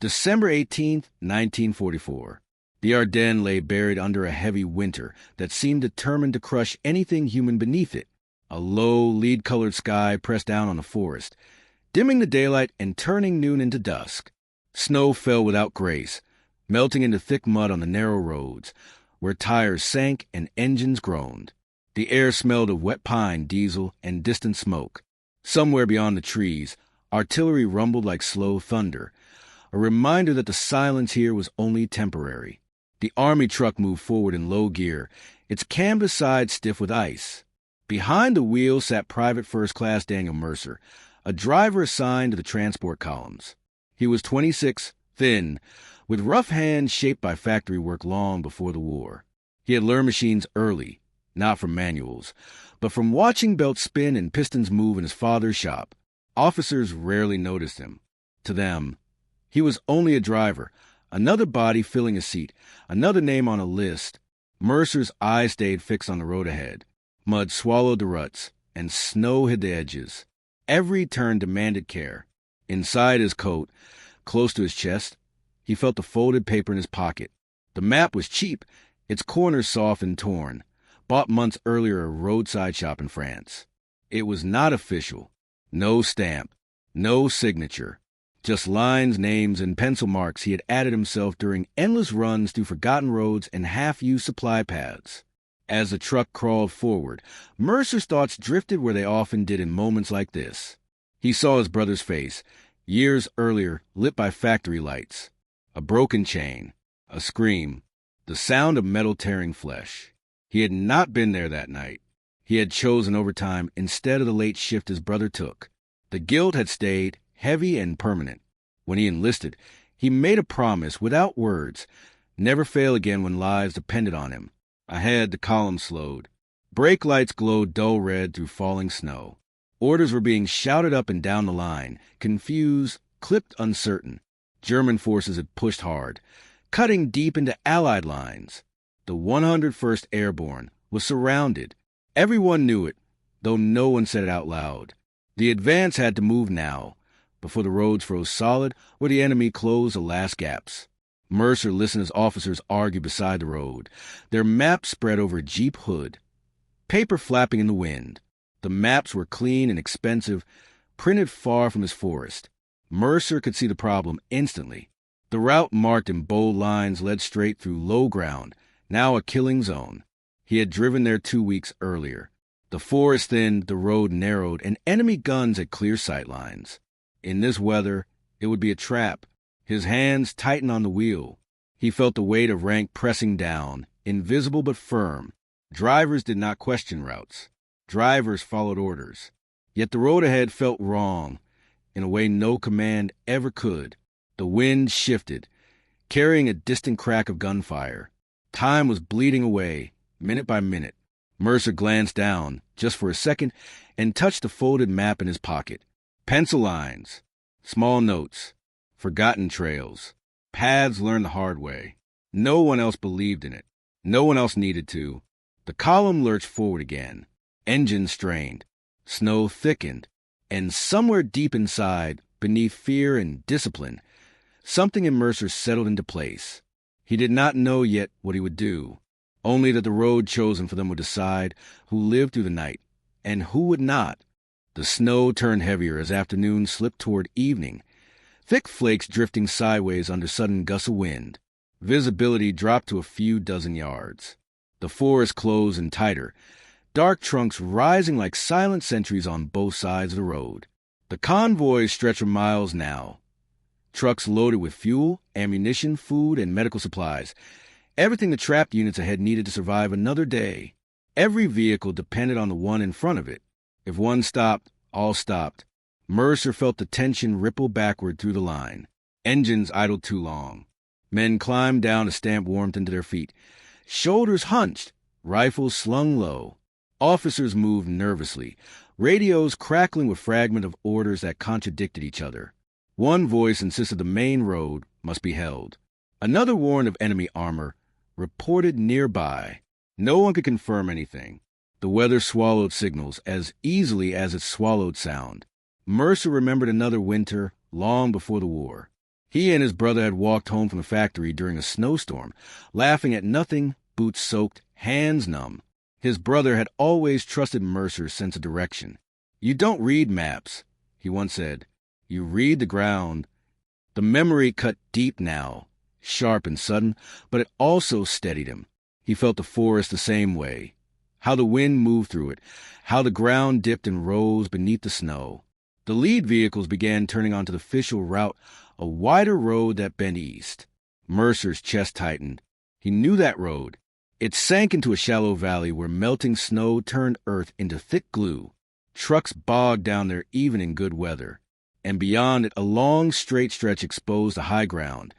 December 18th, 1944. The Ardennes lay buried under a heavy winter that seemed determined to crush anything human beneath it. A low, lead-colored sky pressed down on the forest, dimming the daylight and turning noon into dusk. Snow fell without grace, melting into thick mud on the narrow roads, where tires sank and engines groaned. The air smelled of wet pine, diesel, and distant smoke. Somewhere beyond the trees, artillery rumbled like slow thunder, a reminder that the silence here was only temporary. The army truck moved forward in low gear, its canvas side stiff with ice. Behind the wheel sat Private First Class Daniel Mercer, a driver assigned to the transport columns. He was 26, thin, with rough hands shaped by factory work long before the war. He had learned machines early, not from manuals, but from watching belts spin and pistons move in his father's shop. Officers rarely noticed him. To them, he was only a driver, another body filling a seat, another name on a list. Mercer's eyes stayed fixed on the road ahead. Mud swallowed the ruts, and snow hid the edges. Every turn demanded care. Inside his coat, close to his chest, he felt the folded paper in his pocket. The map was cheap, its corners soft and torn, bought months earlier at a roadside shop in France. It was not official. No stamp, no signature. Just lines, names, and pencil marks he had added himself during endless runs through forgotten roads and half-used supply paths. As the truck crawled forward, Mercer's thoughts drifted where they often did in moments like this. He saw his brother's face, years earlier lit by factory lights. A broken chain, a scream, the sound of metal tearing flesh. He had not been there that night. He had chosen overtime instead of the late shift his brother took. The guilt had stayed, heavy and permanent. When he enlisted, he made a promise without words, never fail again when lives depended on him. Ahead, the column slowed. Brake lights glowed dull red through falling snow. Orders were being shouted up and down the line, confused, clipped, uncertain. German forces had pushed hard, cutting deep into Allied lines. The 101st Airborne was surrounded. Everyone knew it, though no one said it out loud. The advance had to move now, before the roads froze solid or the enemy closed the last gaps. Mercer listened as officers argued beside the road, their maps spread over a Jeep hood, paper flapping in the wind. The maps were clean and expensive, printed far from his forest. Mercer could see the problem instantly. The route marked in bold lines led straight through low ground, now a killing zone. He had driven there 2 weeks earlier. The forest thinned, the road narrowed, and enemy guns had clear sight lines. In this weather, it would be a trap. His hands tightened on the wheel. He felt the weight of rank pressing down, invisible but firm. Drivers did not question routes. Drivers followed orders. Yet the road ahead felt wrong, in a way no command ever could. The wind shifted, carrying a distant crack of gunfire. Time was bleeding away, minute by minute. Mercer glanced down, just for a second, and touched the folded map in his pocket. Pencil lines, small notes, forgotten trails, paths learned the hard way. No one else believed in it. No one else needed to. The column lurched forward again. Engines strained. Snow thickened. And somewhere deep inside, beneath fear and discipline, something in Mercer settled into place. He did not know yet what he would do, only that the road chosen for them would decide who lived through the night and who would not. The snow turned heavier as afternoon slipped toward evening, thick flakes drifting sideways under sudden gusts of wind. Visibility dropped to a few dozen yards. The forest closed in tighter, dark trunks rising like silent sentries on both sides of the road. The convoys stretched for miles now. Trucks loaded with fuel, ammunition, food, and medical supplies. Everything the trapped units ahead needed to survive another day. Every vehicle depended on the one in front of it. If one stopped, all stopped. Mercer felt the tension ripple backward through the line. Engines idled too long. Men climbed down to stamp warmth into their feet. Shoulders hunched, rifles slung low. Officers moved nervously, radios crackling with fragments of orders that contradicted each other. One voice insisted the main road must be held. Another warned of enemy armor, reported nearby. No one could confirm anything. The weather swallowed signals as easily as it swallowed sound. Mercer remembered another winter long before the war. He and his brother had walked home from the factory during a snowstorm, laughing at nothing, boots soaked, hands numb. His brother had always trusted Mercer's sense of direction. "You don't read maps," he once said. "You read the ground." The memory cut deep now, sharp and sudden, but it also steadied him. He felt the forest the same way. How the wind moved through it, how the ground dipped and rose beneath the snow. The lead vehicles began turning onto the official route, a wider road that bent east. Mercer's chest tightened. He knew that road. It sank into a shallow valley where melting snow turned earth into thick glue. Trucks bogged down there even in good weather. And beyond it, a long, straight stretch exposed the high ground,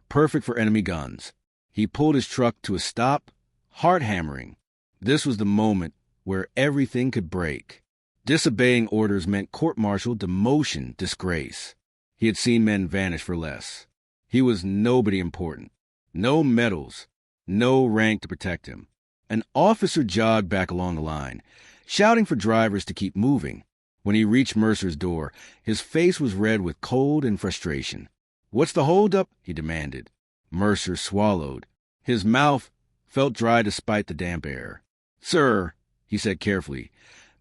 perfect for enemy guns. He pulled his truck to a stop, heart hammering. This was the moment where everything could break. Disobeying orders meant court-martial, demotion, disgrace. He had seen men vanish for less. He was nobody important. No medals, no rank to protect him. An officer jogged back along the line, shouting for drivers to keep moving. When he reached Mercer's door, his face was red with cold and frustration. "What's the holdup?" he demanded. Mercer swallowed. His mouth felt dry despite the damp air. "Sir," he said carefully,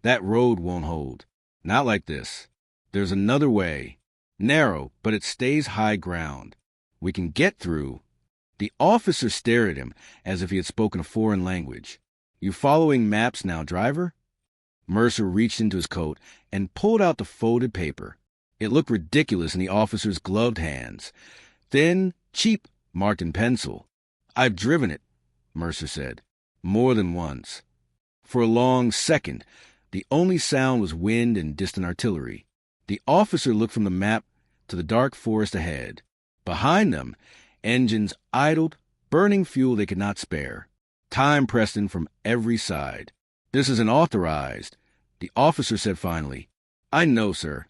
"that road won't hold. Not like this. There's another way. Narrow, but it stays high ground. We can get through." The officer stared at him as if he had spoken a foreign language. "You following maps now, driver?" Mercer reached into his coat and pulled out the folded paper. It looked ridiculous in the officer's gloved hands. Thin, cheap, marked in pencil. "I've driven it," Mercer said. "More than once." For a long second, the only sound was wind and distant artillery. The officer looked from the map to the dark forest ahead. Behind them, engines idled, burning fuel they could not spare. Time pressed in from every side. "This isn't authorized," the officer said finally. "I know, sir."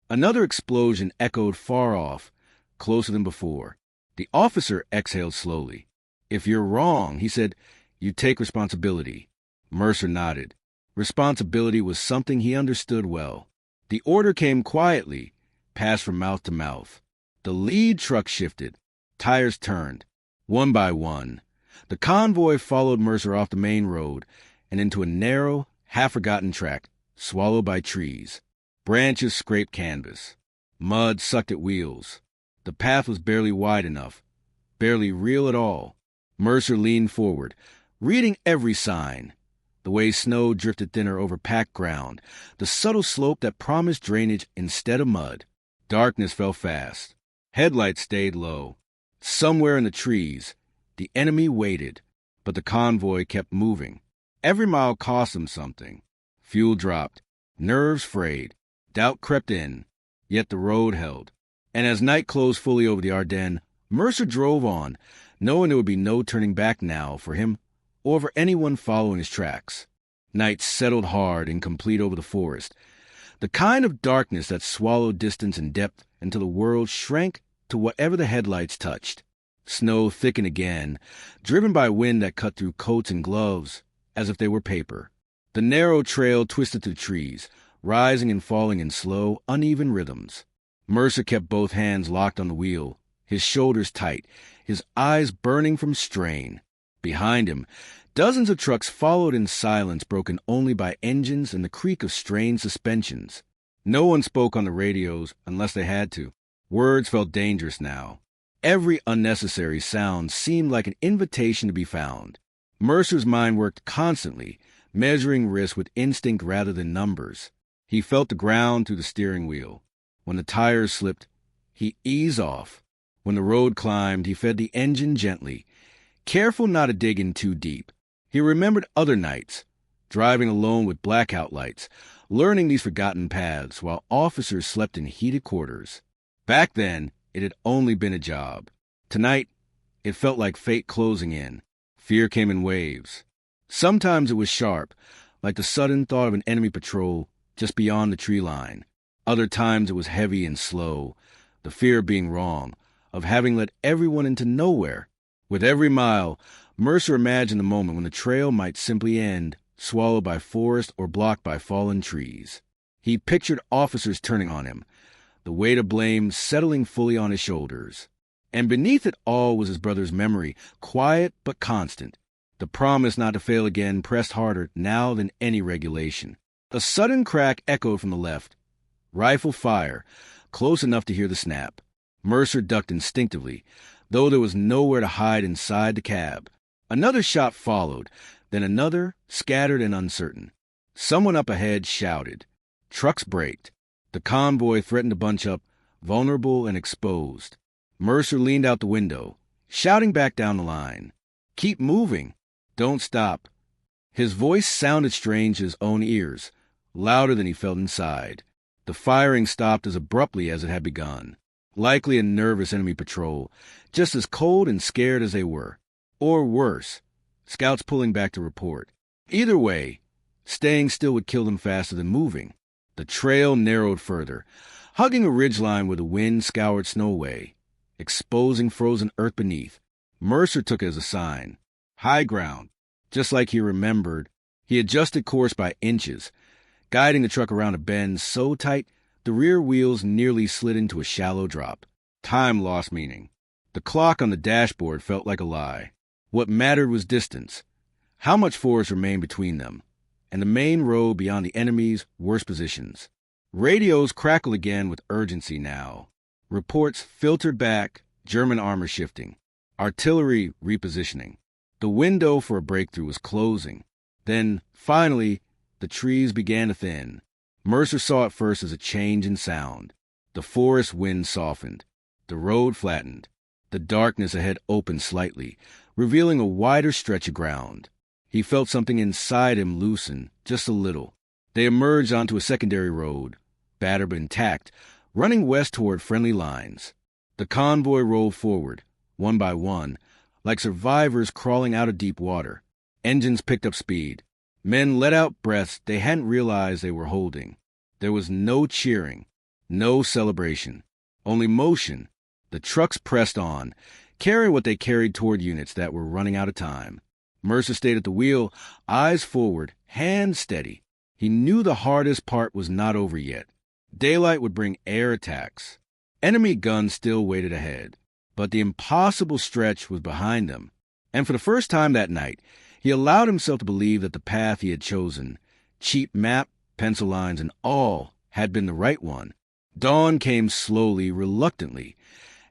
Another explosion echoed far off, closer than before. The officer exhaled slowly. "If you're wrong," he said, "you take responsibility." Mercer nodded. Responsibility was something he understood well. The order came quietly, passed from mouth to mouth. The lead truck shifted. Tires turned. One by one. The convoy followed Mercer off the main road and into a narrow, half-forgotten track, swallowed by trees. Branches scraped canvas. Mud sucked at wheels. The path was barely wide enough, barely real at all. Mercer leaned forward, reading every sign. The way snow drifted thinner over packed ground, the subtle slope that promised drainage instead of mud. Darkness fell fast. Headlights stayed low. Somewhere in the trees, the enemy waited, but the convoy kept moving. Every mile cost them something. Fuel dropped. Nerves frayed. Doubt crept in. Yet the road held. And as night closed fully over the Ardennes, Mercer drove on, knowing there would be no turning back now for him or for anyone following his tracks. Night settled hard and complete over the forest, the kind of darkness that swallowed distance and depth until the world shrank to whatever the headlights touched. Snow thickened again, driven by wind that cut through coats and gloves as if they were paper. The narrow trail twisted through trees, rising and falling in slow, uneven rhythms. Mercer kept both hands locked on the wheel, his shoulders tight, his eyes burning from strain. Behind him, dozens of trucks followed in silence broken only by engines and the creak of strained suspensions. No one spoke on the radios unless they had to. Words felt dangerous now. Every unnecessary sound seemed like an invitation to be found. Mercer's mind worked constantly, measuring risk with instinct rather than numbers. He felt the ground through the steering wheel. When the tires slipped, he eased off. When the road climbed, he fed the engine gently, careful not to dig in too deep. He remembered other nights, driving alone with blackout lights, learning these forgotten paths while officers slept in heated quarters. Back then, it had only been a job. Tonight, it felt like fate closing in. Fear came in waves. Sometimes it was sharp, like the sudden thought of an enemy patrol just beyond the tree line. Other times it was heavy and slow, the fear of being wrong, of having let everyone into nowhere. With every mile, Mercer imagined the moment when the trail might simply end, swallowed by forest or blocked by fallen trees. He pictured officers turning on him, the weight of blame settling fully on his shoulders. And beneath it all was his brother's memory, quiet but constant. The promise not to fail again pressed harder now than any regulation. A sudden crack echoed from the left. Rifle fire, close enough to hear the snap. Mercer ducked instinctively, though there was nowhere to hide inside the cab. Another shot followed, then another, scattered and uncertain. Someone up ahead shouted. Trucks braked. The convoy threatened to bunch up, vulnerable and exposed. Mercer leaned out the window, shouting back down the line. Keep moving. Don't stop. His voice sounded strange to his own ears, louder than he felt inside. The firing stopped as abruptly as it had begun. Likely a nervous enemy patrol, just as cold and scared as they were. Or worse, scouts pulling back to report. Either way, staying still would kill them faster than moving. The trail narrowed further, hugging a ridgeline where the wind scoured snow away, exposing frozen earth beneath. Mercer took it as a sign. High ground. Just like he remembered, he adjusted course by inches, guiding the truck around a bend so tight the rear wheels nearly slid into a shallow drop. Time lost meaning. The clock on the dashboard felt like a lie. What mattered was distance, how much force remained between them, and the main road beyond the enemy's worst positions. Radios crackled again with urgency now. Reports filtered back, German armor shifting, artillery repositioning. The window for a breakthrough was closing. Then, finally, the trees began to thin. Mercer saw it first as a change in sound. The forest wind softened. The road flattened. The darkness ahead opened slightly, revealing a wider stretch of ground. He felt something inside him loosen, just a little. They emerged onto a secondary road, battered but intact, running west toward friendly lines. The convoy rolled forward, one by one, like survivors crawling out of deep water. Engines picked up speed. Men let out breaths they hadn't realized they were holding. There was no cheering, no celebration, only motion. The trucks pressed on, carrying what they carried toward units that were running out of time. Mercer stayed at the wheel, eyes forward, hands steady. He knew the hardest part was not over yet. Daylight would bring air attacks. Enemy guns still waited ahead, but the impossible stretch was behind them. And for the first time that night, he allowed himself to believe that the path he had chosen, cheap map, pencil lines, and all, had been the right one. Dawn came slowly, reluctantly,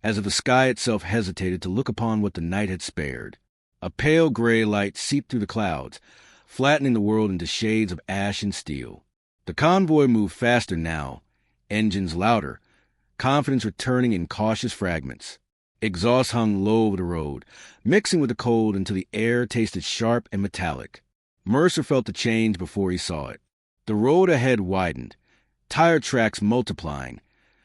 as if the sky itself hesitated to look upon what the night had spared. A pale gray light seeped through the clouds, flattening the world into shades of ash and steel. The convoy moved faster now, engines louder, confidence returning in cautious fragments. Exhaust hung low over the road, mixing with the cold until the air tasted sharp and metallic. Mercer felt the change before he saw it. The road ahead widened, tire tracks multiplying,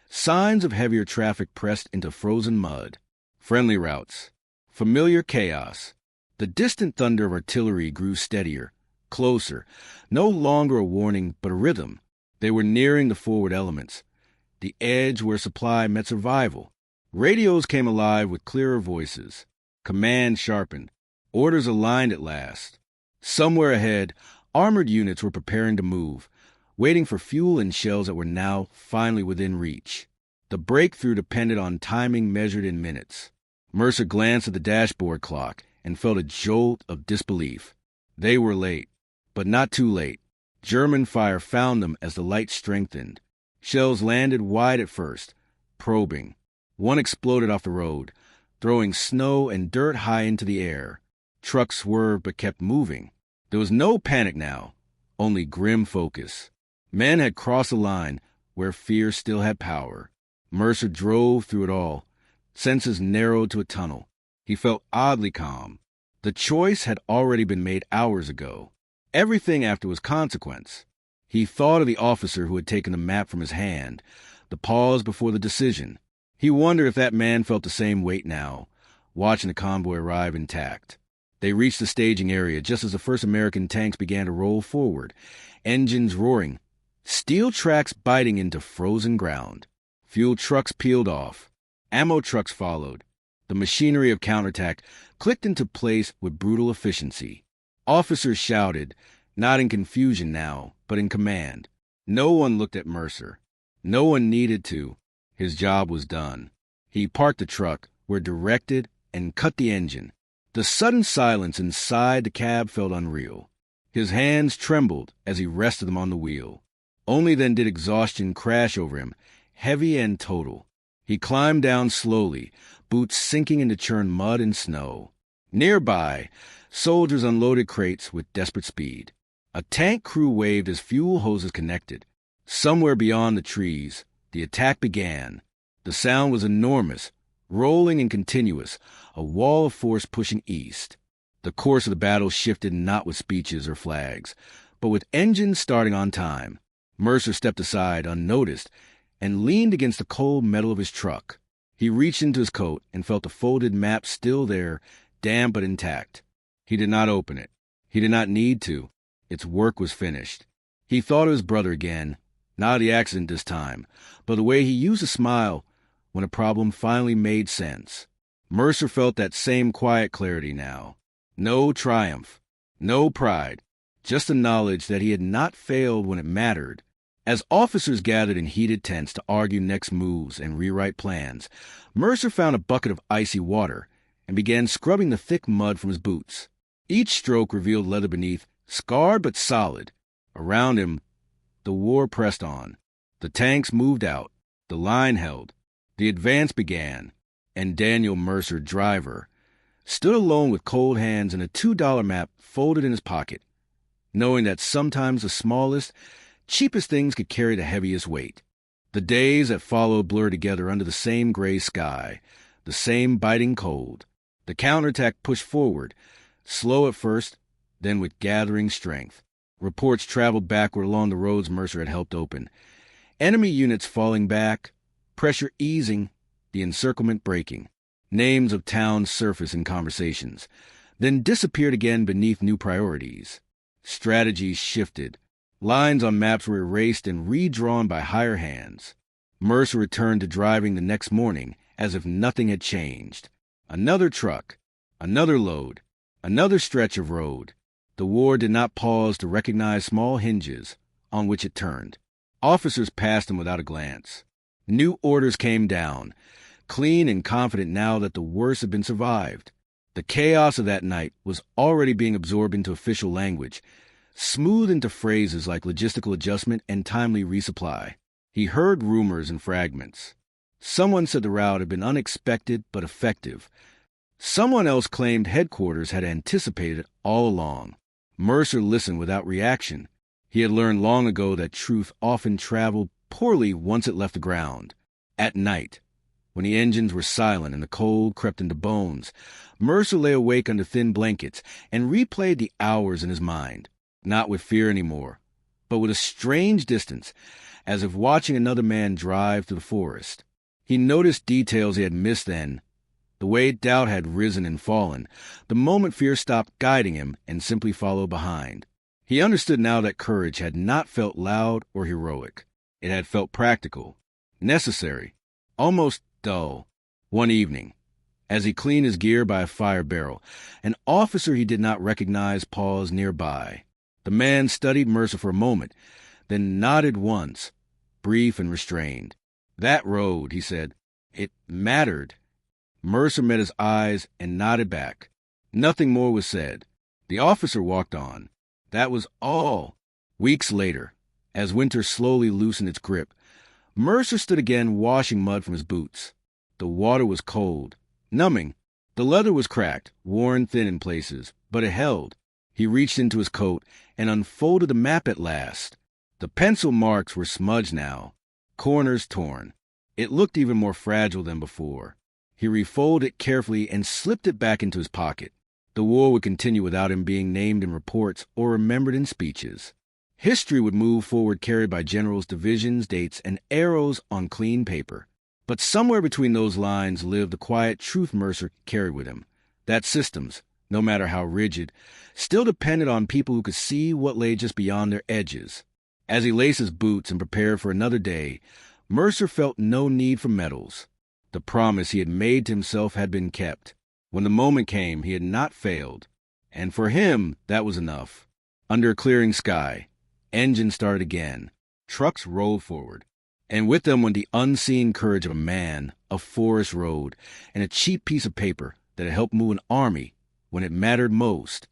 signs of heavier traffic pressed into frozen mud. Friendly routes, familiar chaos. The distant thunder of artillery grew steadier, closer, no longer a warning but a rhythm. They were nearing the forward elements, the edge where supply met survival. Radios came alive with clearer voices. Command sharpened. Orders aligned at last. Somewhere ahead, armored units were preparing to move, waiting for fuel and shells that were now finally within reach. The breakthrough depended on timing measured in minutes. Mercer glanced at the dashboard clock and felt a jolt of disbelief. They were late, but not too late. German fire found them as the light strengthened. Shells landed wide at first, probing. One exploded off the road, throwing snow and dirt high into the air. Trucks swerved but kept moving. There was no panic now, only grim focus. Men had crossed the line where fear still had power. Mercer drove through it all, senses narrowed to a tunnel. He felt oddly calm. The choice had already been made hours ago. Everything after was consequence. He thought of the officer who had taken the map from his hand, the pause before the decision. He wondered if that man felt the same weight now, watching the convoy arrive intact. They reached the staging area just as the first American tanks began to roll forward, engines roaring, steel tracks biting into frozen ground. Fuel trucks peeled off. Ammo trucks followed. The machinery of counterattack clicked into place with brutal efficiency. Officers shouted, not in confusion now, but in command. No one looked at Mercer. No one needed to. His job was done. He parked the truck, were directed and cut the engine. The sudden silence inside the cab felt unreal. His hands trembled as he rested them on the wheel. Only then did exhaustion crash over him, heavy and total. He climbed down slowly, boots sinking into churned mud and snow. Nearby, soldiers unloaded crates with desperate speed. A tank crew waved as fuel hoses connected. Somewhere beyond the trees, the attack began. The sound was enormous, rolling and continuous, a wall of force pushing east. The course of the battle shifted not with speeches or flags, but with engines starting on time. Mercer stepped aside unnoticed and leaned against the cold metal of his truck. He reached into his coat and felt the folded map still there, damp but intact. He did not open it. He did not need to. Its work was finished. He thought of his brother again, not the accident this time, but the way he used a smile when a problem finally made sense. Mercer felt that same quiet clarity now. No triumph, no pride, just the knowledge that he had not failed when it mattered. As officers gathered in heated tents to argue next moves and rewrite plans, Mercer found a bucket of icy water and began scrubbing the thick mud from his boots. Each stroke revealed leather beneath, scarred but solid. Around him, the war pressed on. The tanks moved out. The line held. The advance began. And Daniel Mercer, driver, stood alone with cold hands and a $2 map folded in his pocket, knowing that sometimes the smallest, cheapest things could carry the heaviest weight. The days that followed blurred together under the same gray sky, the same biting cold. The counterattack pushed forward, slow at first, then with gathering strength. Reports traveled backward along the roads Mercer had helped open. Enemy units falling back, pressure easing, the encirclement breaking. Names of towns surfaced in conversations, then disappeared again beneath new priorities. Strategies shifted. Lines on maps were erased and redrawn by higher hands. Mercer returned to driving the next morning as if nothing had changed. Another truck, another load, another stretch of road. The war did not pause to recognize small hinges on which it turned. Officers passed him without a glance. New orders came down, clean and confident now that the worst had been survived. The chaos of that night was already being absorbed into official language, smoothed into phrases like logistical adjustment and timely resupply. He heard rumors and fragments. Someone said the rout had been unexpected but effective. Someone else claimed headquarters had anticipated it all along. Mercer listened without reaction. He had learned long ago that truth often traveled poorly once it left the ground. At night, when the engines were silent and the cold crept into bones, Mercer lay awake under thin blankets and replayed the hours in his mind, not with fear anymore, but with a strange distance, as if watching another man drive through the forest. He noticed details he had missed then, the way doubt had risen and fallen, the moment fear stopped guiding him and simply followed behind. He understood now that courage had not felt loud or heroic. It had felt practical, necessary, almost dull. One evening, as he cleaned his gear by a fire barrel, an officer he did not recognize paused nearby. The man studied Mercer for a moment, then nodded once, brief and restrained. "That road," he said. "It mattered." Mercer met his eyes and nodded back. Nothing more was said. The officer walked on. That was all. Weeks later, as winter slowly loosened its grip, Mercer stood again washing mud from his boots. The water was cold, numbing. The leather was cracked, worn thin in places, but it held. He reached into his coat and unfolded the map at last. The pencil marks were smudged now, corners torn. It looked even more fragile than before. He refolded it carefully and slipped it back into his pocket. The war would continue without him being named in reports or remembered in speeches. History would move forward carried by generals' divisions, dates, and arrows on clean paper. But somewhere between those lines lived the quiet truth Mercer carried with him, that systems, no matter how rigid, still depended on people who could see what lay just beyond their edges. As he laced his boots and prepared for another day, Mercer felt no need for medals. The promise he had made to himself had been kept. When the moment came, he had not failed. And for him, that was enough. Under a clearing sky, engines started again. Trucks rolled forward. And with them went the unseen courage of a man, a forest road, and a cheap piece of paper that had helped move an army when it mattered most.